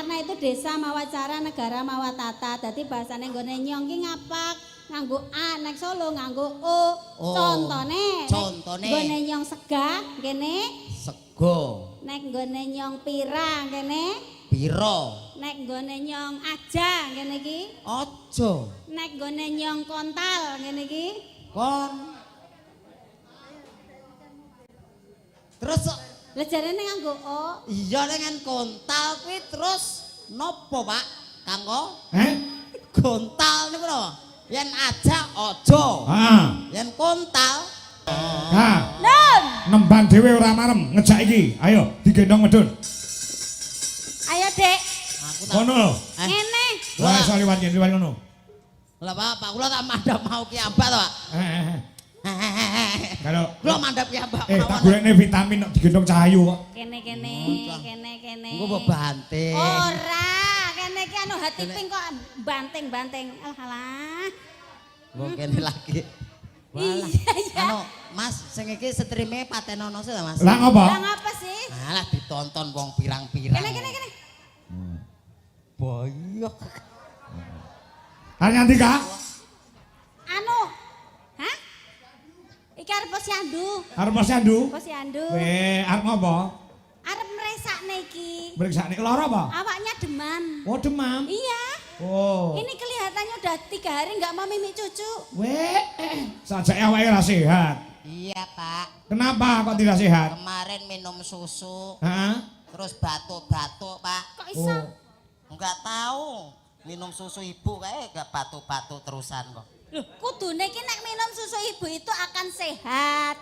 karena itu desa mawa cara, negara mawa tata. Dadi bahasane nggone nyong ki ngapak nganggo A, nek Solo nganggo O. Contone nggone nyong sega kene sego. Nek nggone nyong pira kene pira. Nek nggone nyong aja kene iki aja. Nek nggone nyong kontal kene iki terus lah jarene nganggo O. Iya dengan kontal kuwi terus nopo Pak? Kanggo? Kontal niku lho. Yen aja aja. Yen kontal. Nun. Nembang dhewe ora marem ngejak iki. Ayo digendong medun. Ayo, Dek. Aku tak Ngono lho. Ngene. Lah iso liwat ngono. Lah Pak kula tak mandhap mau ki ambak to Pak. Kalau kula mandhap ki ambak. tak golekne vitamin kok digendong Cahayu kok. Kene. Engko banting. Ora, kene iki anu hati pink kok banting. Alah. Kok kene lagi. Walah. Anu Mas sing iki streame patenono sih Mas. Lah ngopo? Lah ngapa sih? Alah ditonton wong pirang-pirang. Kene. Boyok. Arep nganti Kak? Anu. Hah? Iki arep posyandu. Arep posyandu? Posyandu. Arep ngopo? Arep mresakne iki. Meriksane lara apa? Awaknya demam. Oh, demam. Iya. Oh. Ini kelihatannya udah 3 hari nggak mau mimik cucu. Sajake awake ora sehat. Iya Pak. Kenapa kok tidak sehat? Kemarin minum susu. Terus batuk-batuk Pak. Kok iso? Enggak tahu. Minum susu ibu kayak gak batuk-batuk terusan kok. Loh, kudune ki nek minum susu ibu itu akan sehat.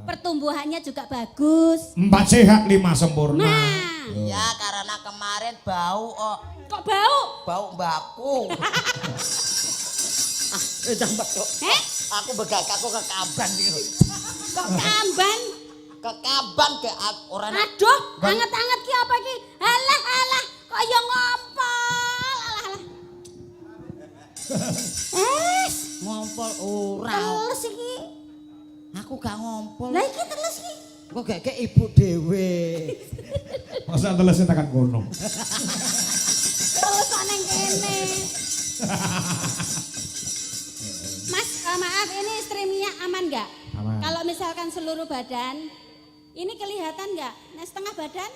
Pertumbuhannya juga bagus. 4 sehat 5 sempurna. Nah. Iya, karena kemarin bau kok. Kok bau? Bau mbakku. Jambak kok. Aku begak aku ke kaban gitu. Kok kamban? Ke kaban ke orang. Aduh, anget-anget ki apa ki? Alah, kok ya ngompol. Alah. Ngompol ora. Terus iki. Aku gak ngompol. Lah iki terus iki. Kok gak ke ibu dhewe. Masa telesnya tekan kono. Terus kok neng kene. Mas, maaf ini streamingnya aman nggak? Aman. Kalau misalkan seluruh badan, ini kelihatan nggak? Nah, setengah badan?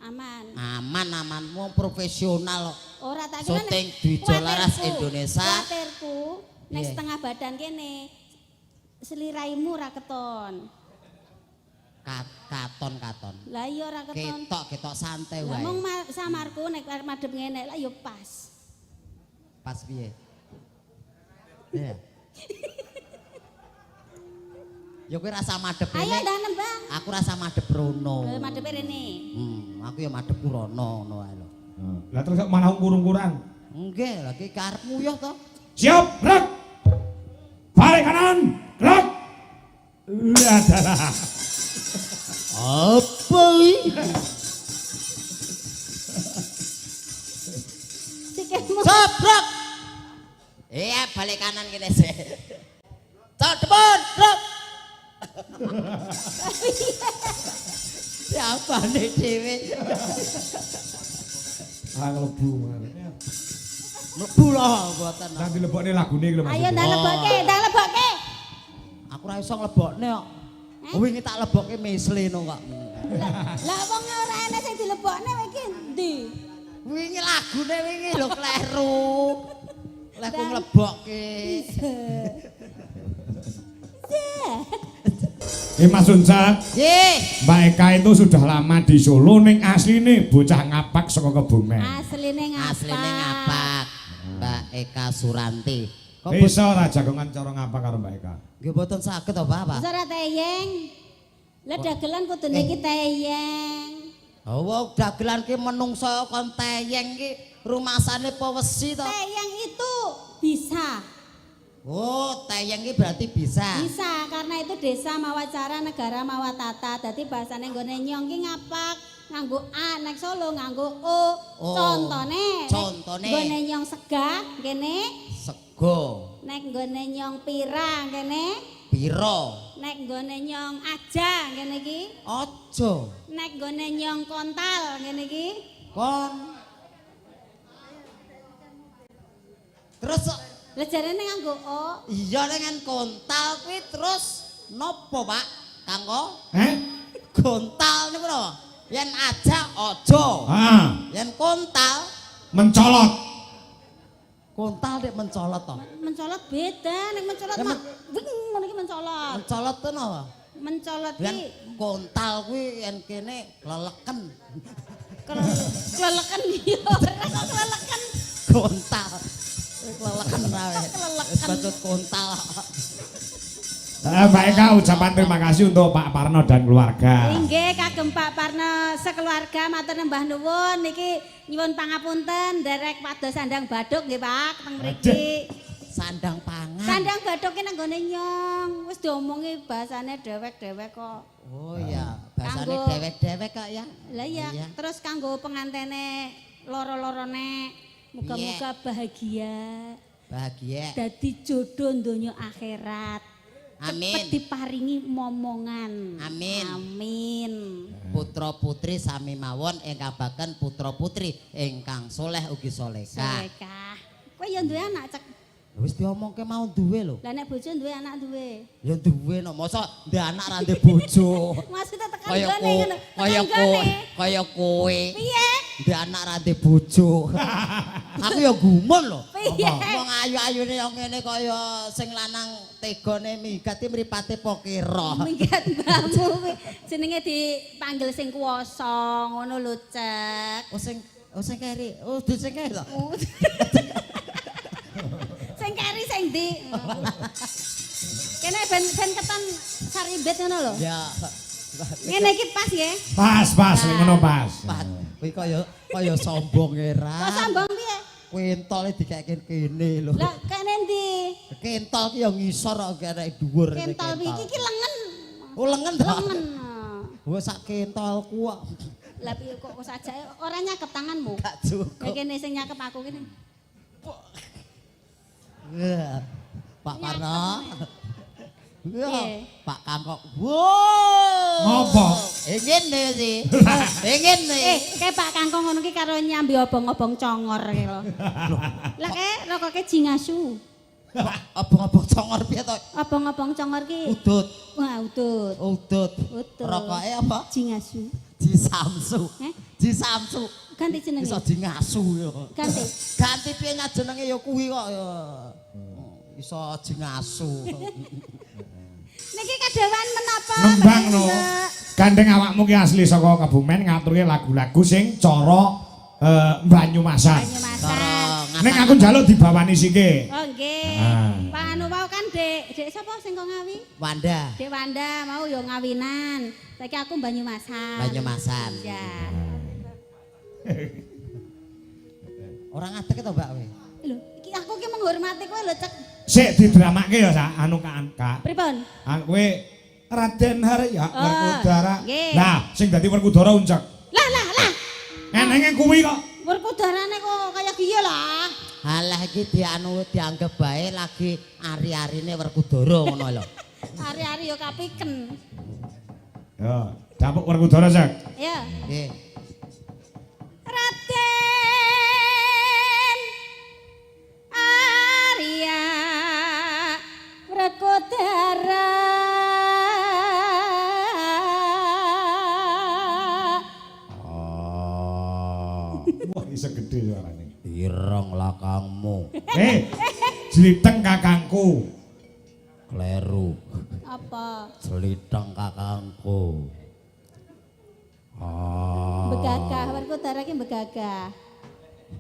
Aman. Aman, mau profesional. Ora tak kira syuting di Jolaras Indonesia. Kuatirku, nek setengah badan kene seliraimu ra keton. Katon. Lah iya ra keton. Ketok santai wae. Lah mung samarku nek arep madhep ngene lah ya pas. Pas piye? Iya. Ya kowe rasa madhep Ayo rene. ndak nembang. Aku rasa madhep rono. Madhep rene. Aku ya madhep rono ngono wae lho. Lah terus kok malah kurung-kurang? Nggih, lagi karepmu ya to. Siap, gerak. Balik kanan, gerak. Adalah. Apa iki? Sikilmu. Sobrok. Iya, balik kanan kene sih. Cok depan, drop. Siapa nih dhewe? Nglebu. Mlebu loh mboten. Nanti lebokne lagune iki lho Mas. Ayo ndak lebokke. Aku ora iso nglebokne kok. Wingi tak lebokke mesleno kok. Lah wong ora enek sing dilebokne iki endi? Wingi lagune wingi lho kleru. Lah ku nglebokke. Mas Unsa. Nggih. Mbak Eka itu sudah lama di Solo ning asline bocah ngapak saka Kebumen. Asline ngapak. Mbak Eka Suranti. Kok Iso ora jagongan cara ngapak karo Mbak Eka. nggih boten saged to Pak? Iso ora teyeng. Lah dagelan kudune iki teyeng. Oh, dagelan ki menungso kon teyeng ki rumasane pewesi to. Teyeng itu bisa. Oh, teyeng ki berarti bisa. Bisa, karena itu desa mawa cara, negara mawa tata. Dadi bahasane nggone nyong ki ngapak nganggo A, nek Solo nganggo O. Contone nggone nyong sega kene sego. Nek nggone nyong pira kene pira. Nek nggone nyong aja kene iki Aja. nek nggone nyong kontal kene iki Kon. Terus Lah jarene nganggo o. iya dengan kontal kuwi terus nopo Pak? Kanggo? Gontal niku lho. Yen aja aja. Yen kontal mencolot. Kontal nek mencolot to. Mencolot beda, nek mencolot mah wing ngono iki mencolot. Mencolot to napa? Mencolot Yen ki kontal kuwi yen kene leleken. keleleken iya ora kok keleleken. Kontal. Keleleken rawe. Wis bacut kontal. Mbak Eka ucapan terima kasih untuk Pak Parno dan keluarga. Inggih kagem Pak Parno sekeluarga matur nembah nuwun niki nyuwun pangapunten derek pados sandang baduk nggih Pak teng mriki. Sandang pangan. Sandang baduk ki nang gone nyong. Wis diomongi bahasane dewek-dewek kok. Oh iya, bahasane Kanggo- dewek-dewek kok ya. Lah iya, terus kanggo pengantene loro-lorone muga-muga bahagia. Bahagia. Dadi jodoh donya akhirat. Amin. Cepet diparingi momongan. Amin. Amin. Putra putri sami mawon ingkang baken putra putri ingkang soleh ugi solehah. Solekah. Kowe ya duwe anak cek. Wis diomongke mau duwe lho. Lah nek bojo duwe anak duwe. Ya duwe no, masa ndek anak ra ndek bojo. Maksudnya tekan Kaya gone kowe, ngono. kaya Tekan kowe, gone. kaya kowe. Piye? Ndek anak ra ndek bojo. Aku ya gumun lho. Piye? Wong ayu-ayune yang ngene kaya sing lanang tegone migat mripate pokira. Minggat mbahmu kuwi jenenge dipanggil sing kuwasa ngono lho cek. Oh sing keri. Oh sing keri to. Sing keri sing ndi? Kene ben keton saribet ngono lho. Ya. Ngene iki pas nggih. Pas, lek ngono pas. Pat, kuwi kaya sombong era. Kok sambung piye? Kentole dikeke kene lho. Lah kene ndi? Kentol ki ya ngisor kok arek dhuwur. Kentol iki lengen. Oh lengen to. Lengen. Wes sak kentolku kok. Lah piye kok sajake ora nyakep tanganmu? Gak cukup. Nek kene sing nyakep aku kene. Pak Parno. Piye? Pak Kangkok. Wow. Ngopo? Ngene sih. Ngene. Kayak Pak Kangkong ngono ki karo nyambi obong-obong congor ki lho. Lah kayak rokoke jingasu. Abang-abang congor piye to? Obong-obong congor ki. Udut. Wah, udut. Udut. Udut. Rokoke apa? Jingasu. Jisamsu. Eh? Jisamsu. Ganti jenenge. Iso jingasu ya. Ganti. Ganti piye jenenge ya kuwi kok ya. Iso jingasu. Niki kadewan menapa? Nembang no. Mbak? Gandeng awakmu ki asli saka Kebumen ngaturke lagu-lagu sing cara Banyumasan. Banyumasan. Ning aku njaluk dibawani sike. Oh nggih. Ah. Pak anu mau kan Dek sapa sing kok ngawi? Wanda. Dek Wanda mau yo ngawinan. Saiki aku Banyumasan. Banyumasan. Ya. Orang ngadeg to, Mbak kowe? Lho, iki aku ki menghormati kowe lho, Cek. Sik didramake ya sak anu Kak. Pripun? Kowe Raden Harya Werkudara. nggih. Lah, sing dadi Werkudara uncek. Lah. Enenge kuwi kok. Werkudarane kok kaya piye lah? Halah iki dianggep bae lagi ari-arine Werkudara ngono lho. Ari-ari yo kapiken. Ya, dapuk Werkudara, Cek. Ya. Nggih. Raden Arya Werkudara. Wah, iso gede suarane. Ireng lakangmu. Jliteng kakangku. Kleru. Apa? Jeliteng kakangku. Begagah, Werkudara ki begagah.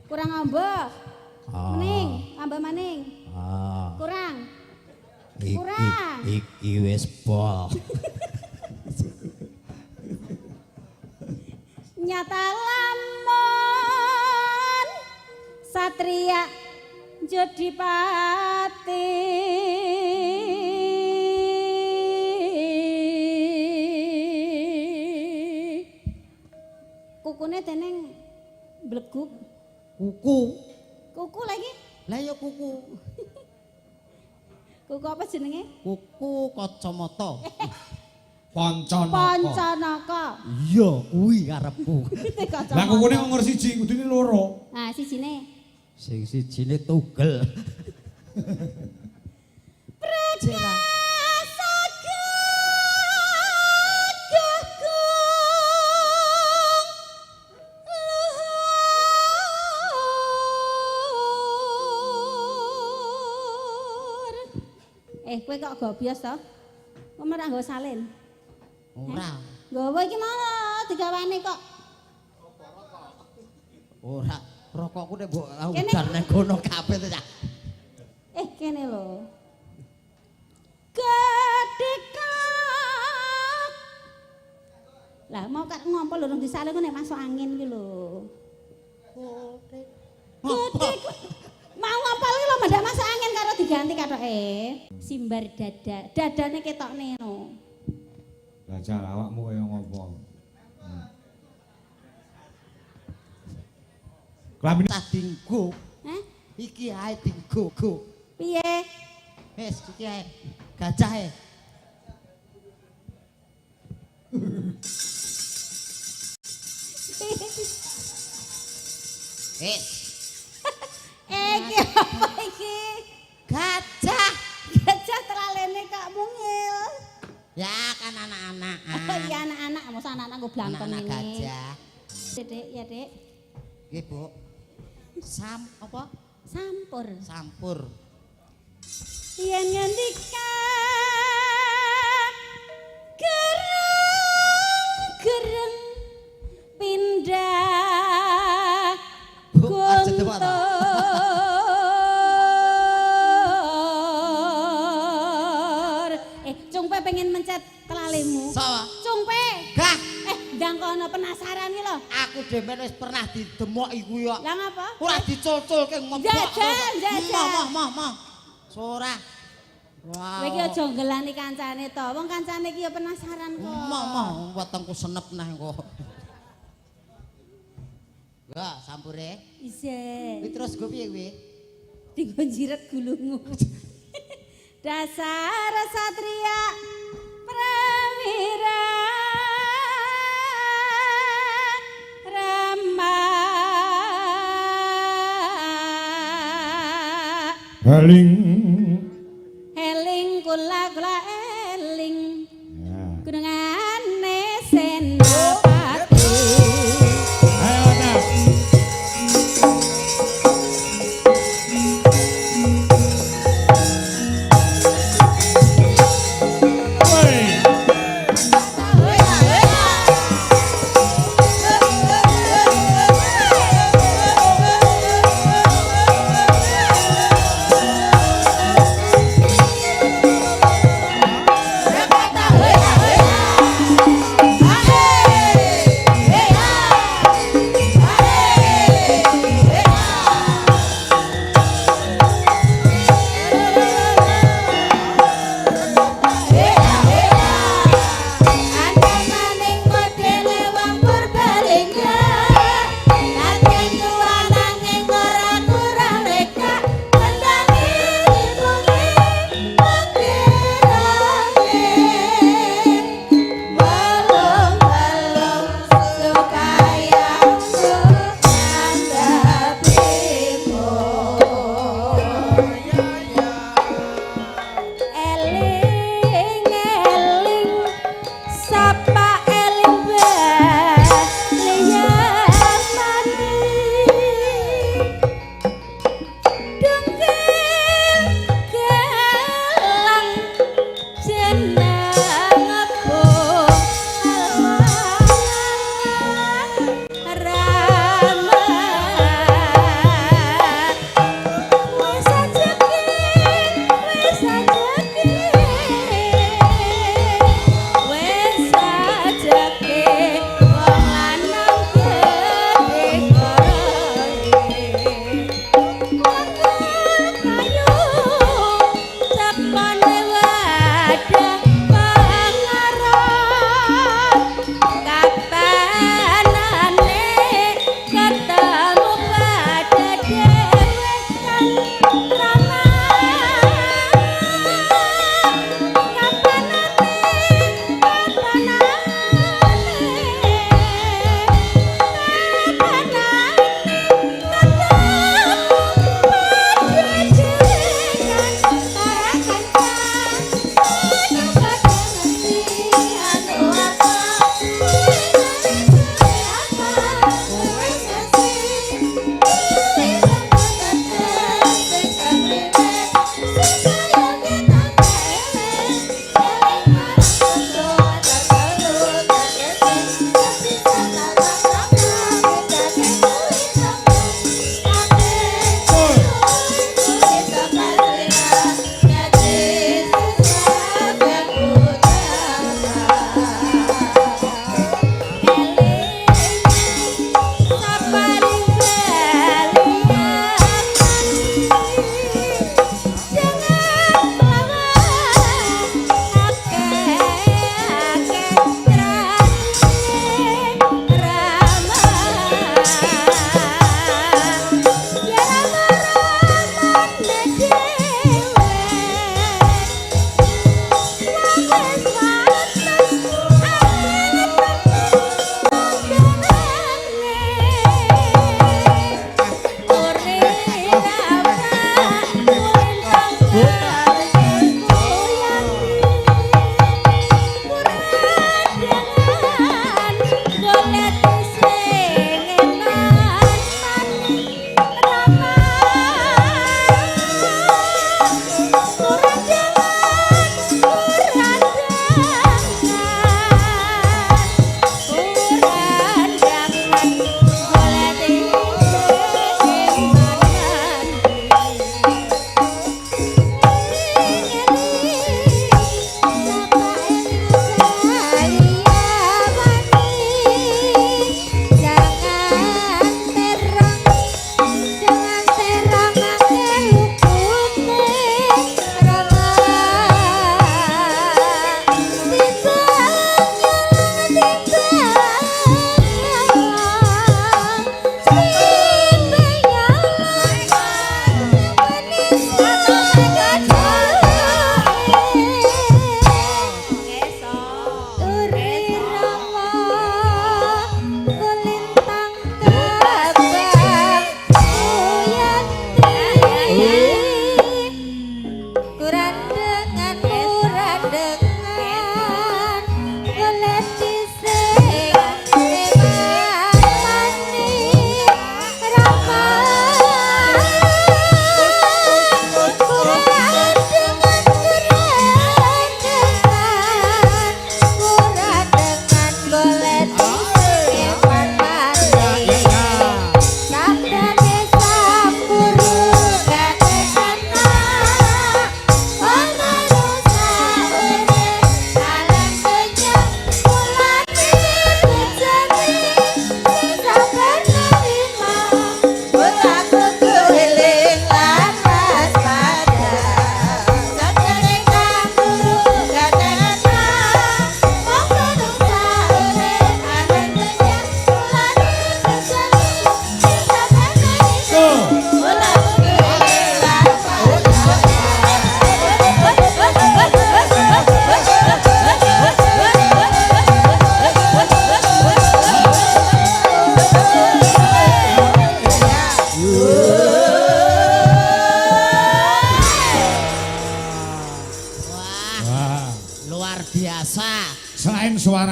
Kurang amba. Maning, amba maning. Kurang. Kurang. Iki wis pol. Nyata lamun satria Jodipati kukune teneng bleguk. Kuku lagi? Lah ya kuku. Kuku apa jenenge? Kuku kacamata. Pancanaka. Pancanaka. Iya, kuwi karepku. Lah kukune kok ngurus siji, kudune loro. Nah, sijine. Sing sijine tugel. Prajara. Kowe kok gobios to? Kok ora nggo salin? Ora. Nggawa iki mau digawane kok. Ora, rokokku nek mbok udan nang kono kabeh to, Cak. Kene lho. Gedekak. Lah mau kak ngompol urung disalin kok nek masuk angin ki lho. Gedek. Mau ngompol ki lho mendak masuk angin karo diganti katoke. Simbar dada. Dadane ketokne no. Belajar awakmu kaya ngopo? Klamine Tak dinggo. Hah? Iki ae dinggo. Piye? Wis iki ae. Gajah e. Wis. Iki apa iki? Gajah. Gajah telalene kak mungil. Ya kan anak-anak. Iya anak-anak, masa anak-anak gue blangkon ini. Anak-anak gajah. Dek, ya dek. Nggih, Bu. Apa? Sampur. Sampur. Yen ngendika gereng pindah Bu, aja tepok ta. Cungpe pengen mencet kelalemu. Sawa. Cungpe. Gah. Ndang kono penasaran iki lho. Aku dhewe wis pernah didemok iku ya. Lah ngapa? Ora diculculke ngembok. Jajal. Mah. Ora. Wow. Kowe iki aja ngelani kancane to. Wong kancane iki ya penasaran kok. Mah, wetengku senep nah kok. Wah, sampure. Isih. Kuwi terus go piye kuwi? Dinggo jiret gulungmu. Dasar satria prawira Rama Eling kula eling gunungane Senopati. Ayo Nak.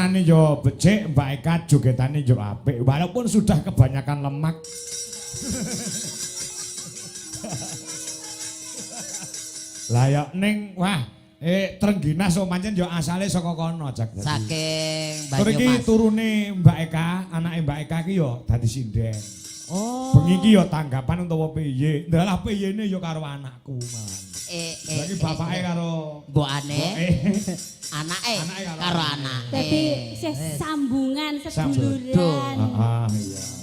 rasane yo becik, Mbak Eka jogetane yo apik walaupun sudah kebanyakan lemak. Lah ya ning wah Trengginas so pancen yo asale saka kono Jak. Saking Tur iki Banyumas. turune Mbak Eka, anake Mbak Eka iki yo dadi sinden. Oh. Bengi iki yo tanggapan utawa piye? Ndalah piyene yo karo anakku man. Lagi bapake karo mbokane. Anake karo anak. Dadi sambungan seduluran. Iya.